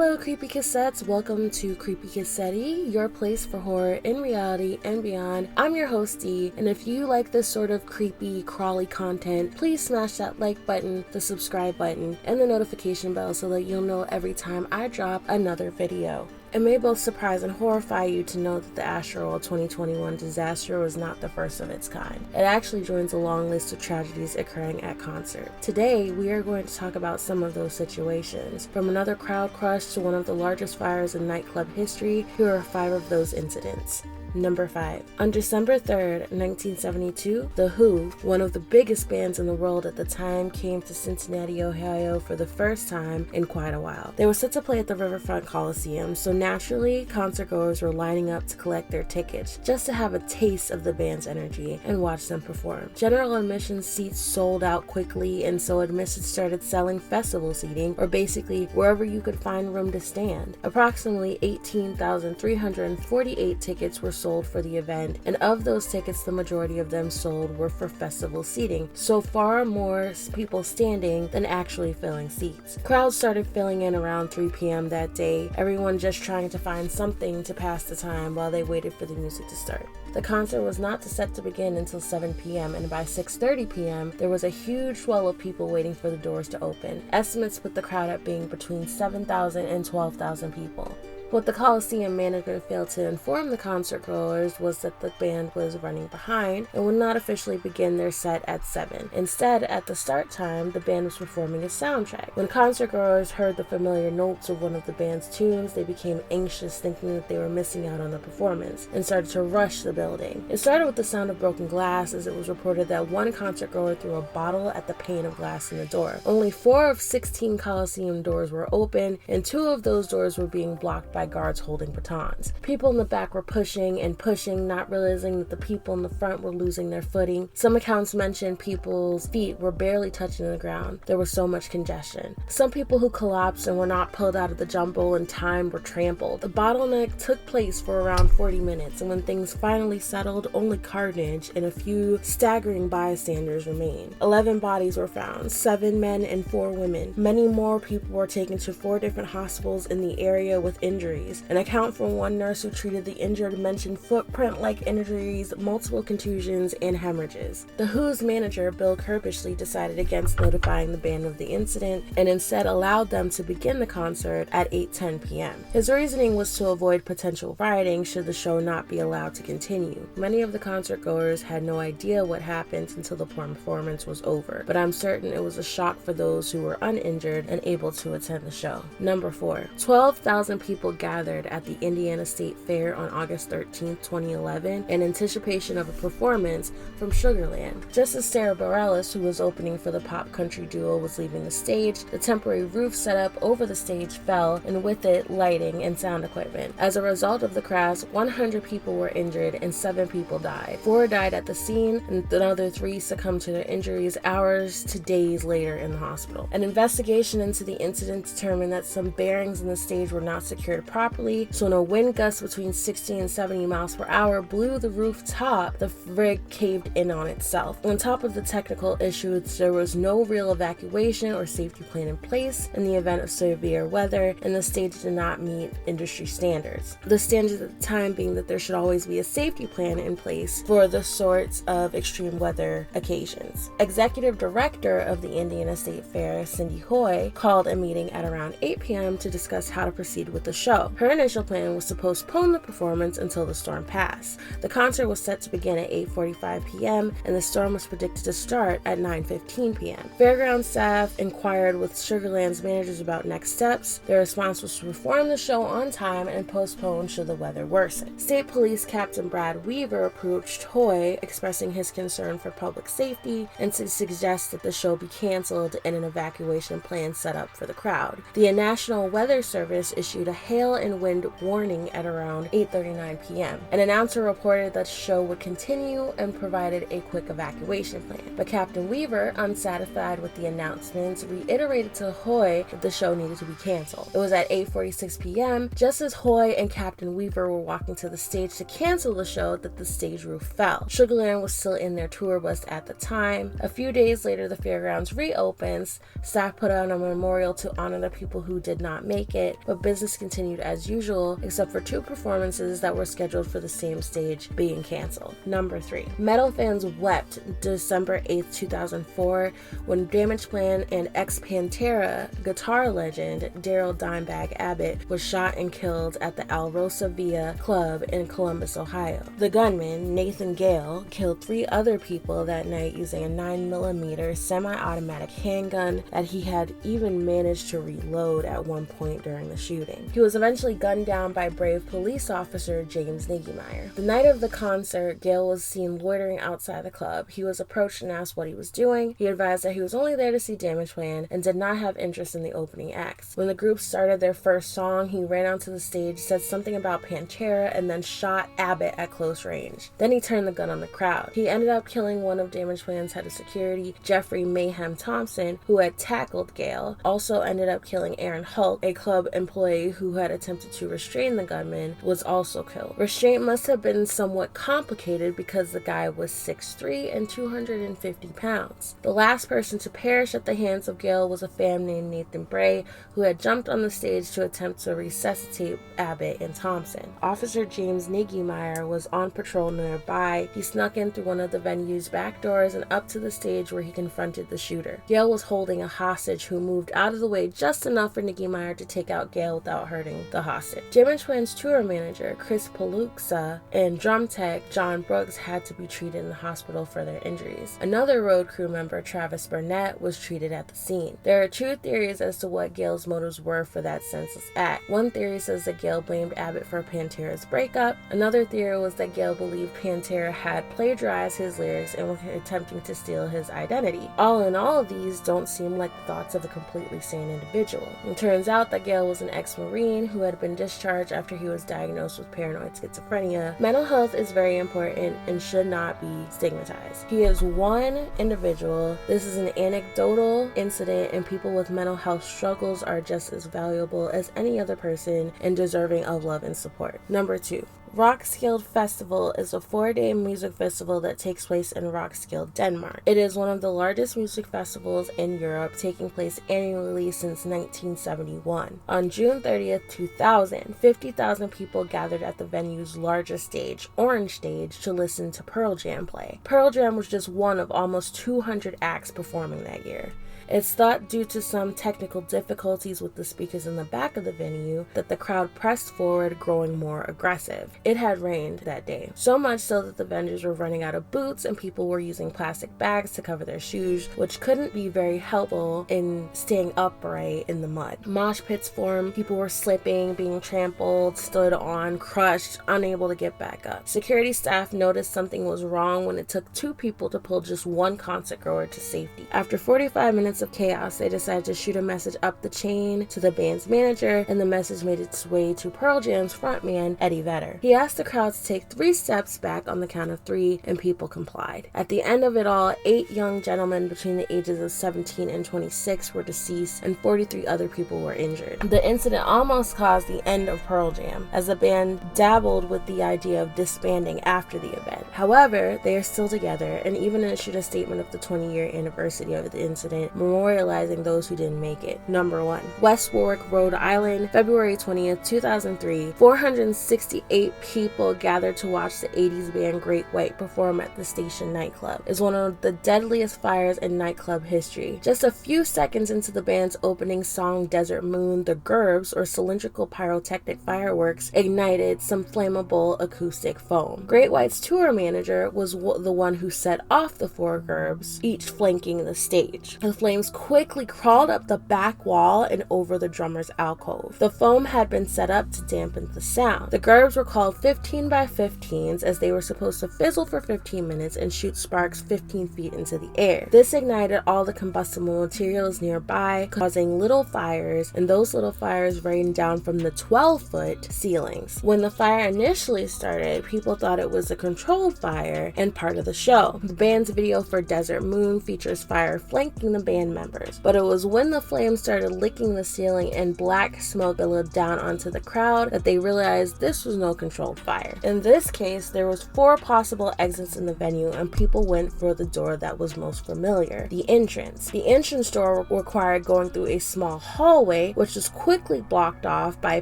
Hello Creepy Cassettes, welcome to Creepy Cassette, your place for horror in reality and beyond. I'm your host Dee, and if you like this sort of creepy, crawly content, please smash that like button, the subscribe button, and the notification bell so that you'll know every time I drop another video. It may both surprise and horrify you to know that the Astroworld 2021 disaster was not the first of its kind. It actually joins a long list of tragedies occurring at concert. Today, we are going to talk about some of those situations. From another crowd crush to one of the largest fires in nightclub history, here are 5 of those incidents. Number 5. On December 3rd, 1972, The Who, one of the biggest bands in the world at the time, came to Cincinnati, Ohio for the first time in quite a while. They were set to play at the Riverfront Coliseum, so naturally, concertgoers were lining up to collect their tickets, just to have a taste of the band's energy and watch them perform. General admission seats sold out quickly, and so admissions started selling festival seating, or basically wherever you could find room to stand. Approximately 18,348 tickets were sold for the event, and of those tickets, the majority of them sold were for festival seating, so far more people standing than actually filling seats. Crowds started filling in around 3 p.m. that day, everyone just trying to find something to pass the time while they waited for the music to start. The concert was not set to begin until 7 p.m., and by 6:30 p.m., there was a huge swell of people waiting for the doors to open. Estimates put the crowd at being between 7,000 and 12,000 people. What the Coliseum management failed to inform the concert goers was that the band was running behind and would not officially begin their set at 7. Instead, at the start time, the band was performing a soundtrack. When concert goers heard the familiar notes of one of the band's tunes, they became anxious, thinking that they were missing out on the performance, and started to rush the building. It started with the sound of broken glass, as it was reported that one concert goer threw a bottle at the pane of glass in the door. Only 4 of 16 Coliseum doors were open, and 2 of those doors were being blocked by guards holding batons. People in the back were pushing and pushing, not realizing that the people in the front were losing their footing. Some accounts mentioned people's feet were barely touching the ground. There was so much congestion. Some people who collapsed and were not pulled out of the jumble in time were trampled. The bottleneck took place for around 40 minutes, and when things finally settled, only carnage and a few staggering bystanders remained. 11 bodies were found, 7 men and 4 women. Many more people were taken to 4 different hospitals in the area with injuries. An account from one nurse who treated the injured mentioned footprint-like injuries, multiple contusions, and hemorrhages. The Who's manager, Bill Kerbishley, decided against notifying the band of the incident and instead allowed them to begin the concert at 8:10 p.m. His reasoning was to avoid potential rioting should the show not be allowed to continue. Many of the concert goers had no idea what happened until the performance was over, but I'm certain it was a shock for those who were uninjured and able to attend the show. Number 4. 12,000 people gathered at the Indiana State Fair on August 13, 2011, in anticipation of a performance from Sugarland. Just as Sarah Bareilles, who was opening for the pop country duo, was leaving the stage, the temporary roof set up over the stage fell, and with it, lighting and sound equipment. As a result of the crash, 100 people were injured and 7 people died. 4 died at the scene, and another 3 succumbed to their injuries hours to days later in the hospital. An investigation into the incident determined that some bearings in the stage were not secured properly, so when a wind gust between 60 and 70 miles per hour blew the roof top, the rig caved in on itself. On top of the technical issues, there was no real evacuation or safety plan in place in the event of severe weather, and the stage did not meet industry standards. The standards at the time being that there should always be a safety plan in place for the sorts of extreme weather occasions. Executive Director of the Indiana State Fair, Cindy Hoy, called a meeting at around 8 p.m. to discuss how to proceed with the show. Her initial plan was to postpone the performance until the storm passed. The concert was set to begin at 8:45 p.m. and the storm was predicted to start at 9:15 p.m. Fairground staff inquired with Sugarland's managers about next steps. Their response was to perform the show on time and postpone should the weather worsen. State Police Captain Brad Weaver approached Hoy, expressing his concern for public safety and to suggest that the show be canceled and an evacuation plan set up for the crowd. The National Weather Service issued a hail hail and wind warning at around 8:39 p.m. An announcer reported that the show would continue and provided a quick evacuation plan. But Captain Weaver, unsatisfied with the announcements, reiterated to Hoy that the show needed to be canceled. It was at 8:46 p.m., just as Hoy and Captain Weaver were walking to the stage to cancel the show, that the stage roof fell. Sugarland was still in their tour bus at the time. A few days later, the fairgrounds reopens. Staff put on a memorial to honor the people who did not make it, but business continued as usual, except for 2 performances that were scheduled for the same stage being canceled. Number 3. Metal fans wept December 8th, 2004, when Damageplan and ex-Pantera guitar legend Daryl Dimebag Abbott was shot and killed at the Alrosa Via Club in Columbus, Ohio. The gunman, Nathan Gale, killed 3 other people that night using a 9mm semi-automatic handgun that he had even managed to reload at one point during the shooting. He was eventually gunned down by brave police officer James Niggemeier. The night of the concert, Gale was seen loitering outside the club. He was approached and asked what he was doing. He advised that he was only there to see Damageplan and did not have interest in the opening acts. When the group started their first song, he ran onto the stage, said something about Pantera, and then shot Abbott at close range. Then he turned the gun on the crowd. He ended up killing one of Damageplan's head of security, Jeffrey Mayhem Thompson, who had tackled Gale. Also ended up killing Aaron Hulk, a club employee who had attempted to restrain the gunman, was also killed. Restraint must have been somewhat complicated because the guy was 6'3" and 250 pounds. The last person to perish at the hands of Gale was a fan named Nathan Bray, who had jumped on the stage to attempt to resuscitate Abbott and Thompson. Officer James Niggemeier was on patrol nearby. He snuck in through one of the venue's back doors and up to the stage where he confronted the shooter. Gale was holding a hostage who moved out of the way just enough for Niggemeier to take out Gale without hurting the hostage. Damageplan's tour manager, Chris Palooza, and drum tech, John Brooks, had to be treated in the hospital for their injuries. Another road crew member, Travis Burnett, was treated at the scene. There are 2 theories as to what Gale's motives were for that senseless act. One theory says that Gale blamed Abbott for Pantera's breakup. Another theory was that Gale believed Pantera had plagiarized his lyrics and was attempting to steal his identity. All in all, these don't seem like the thoughts of a completely sane individual. It turns out that Gale was an ex-Marine who had been discharged after he was diagnosed with paranoid schizophrenia. Mental health is very important and should not be stigmatized. He is one individual. This is an anecdotal incident, and people with mental health struggles are just as valuable as any other person and deserving of love and support. Number 2. Roskilde Festival is a 4-day music festival that takes place in Roskilde, Denmark. It is one of the largest music festivals in Europe, taking place annually since 1971. On June 30th, 2000, 50,000 people gathered at the venue's largest stage, Orange Stage, to listen to Pearl Jam play. Pearl Jam was just one of almost 200 acts performing that year. It's thought, due to some technical difficulties with the speakers in the back of the venue, that the crowd pressed forward, growing more aggressive. It had rained that day, so much so that the vendors were running out of boots and people were using plastic bags to cover their shoes, which couldn't be very helpful in staying upright in the mud. Mosh pits formed, people were slipping, being trampled, stood on, crushed, unable to get back up. Security staff noticed something was wrong when it took 2 people to pull just one concert goer to safety. After 45 minutes of chaos, they decided to shoot a message up the chain to the band's manager, and the message made its way to Pearl Jam's frontman, Eddie Vedder. He asked the crowd to take 3 steps back on the count of 3, and people complied. At the end of it all, 8 young gentlemen between the ages of 17 and 26 were deceased, and 43 other people were injured. The incident almost caused the end of Pearl Jam, as the band dabbled with the idea of disbanding after the event. However, they are still together, and even issued a statement of the 20-year anniversary of the incident, memorializing those who didn't make it. Number 1. West Warwick, Rhode Island, February 20th, 2003. 468 people gathered to watch the 80s band Great White perform at the Station nightclub. It's one of the deadliest fires in nightclub history. Just a few seconds into the band's opening song, Desert Moon, the Gerbs, or cylindrical pyrotechnic fireworks, ignited some flammable acoustic foam. Great White's tour manager was the one who set off the 4 Gerbs, each flanking the stage. The flames flames quickly crawled up the back wall and over the drummer's alcove. The foam had been set up to dampen the sound. The gerbs were called 15 by 15s as they were supposed to fizzle for 15 minutes and shoot sparks 15 feet into the air. This ignited all the combustible materials nearby, causing little fires, and those little fires rained down from the 12-foot ceilings. When the fire initially started, people thought it was a controlled fire and part of the show. The band's video for Desert Moon features fire flanking the band members, but it was when the flames started licking the ceiling and black smoke billowed down onto the crowd that they realized this was no controlled fire. In this case, there was 4 possible exits in the venue, and people went for the door that was most familiar, the entrance. The entrance door required going through a small hallway, which was quickly blocked off by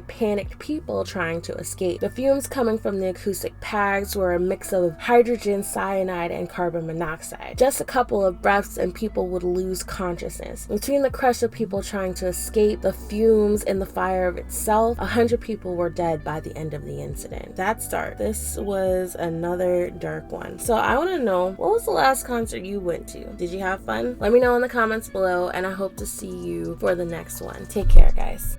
panicked people trying to escape. The fumes coming from the acoustic pads were a mix of hydrogen cyanide and carbon monoxide. Just a couple of breaths and people would lose consciousness. Between the crush of people trying to escape, the fumes, and the fire of itself, 100 people were dead by the end of the incident. That's dark. This was another dark one. So I want to know, what was the last concert you went to? Did you have fun? Let me know in the comments below, and I hope to see you for the next one. Take care, guys.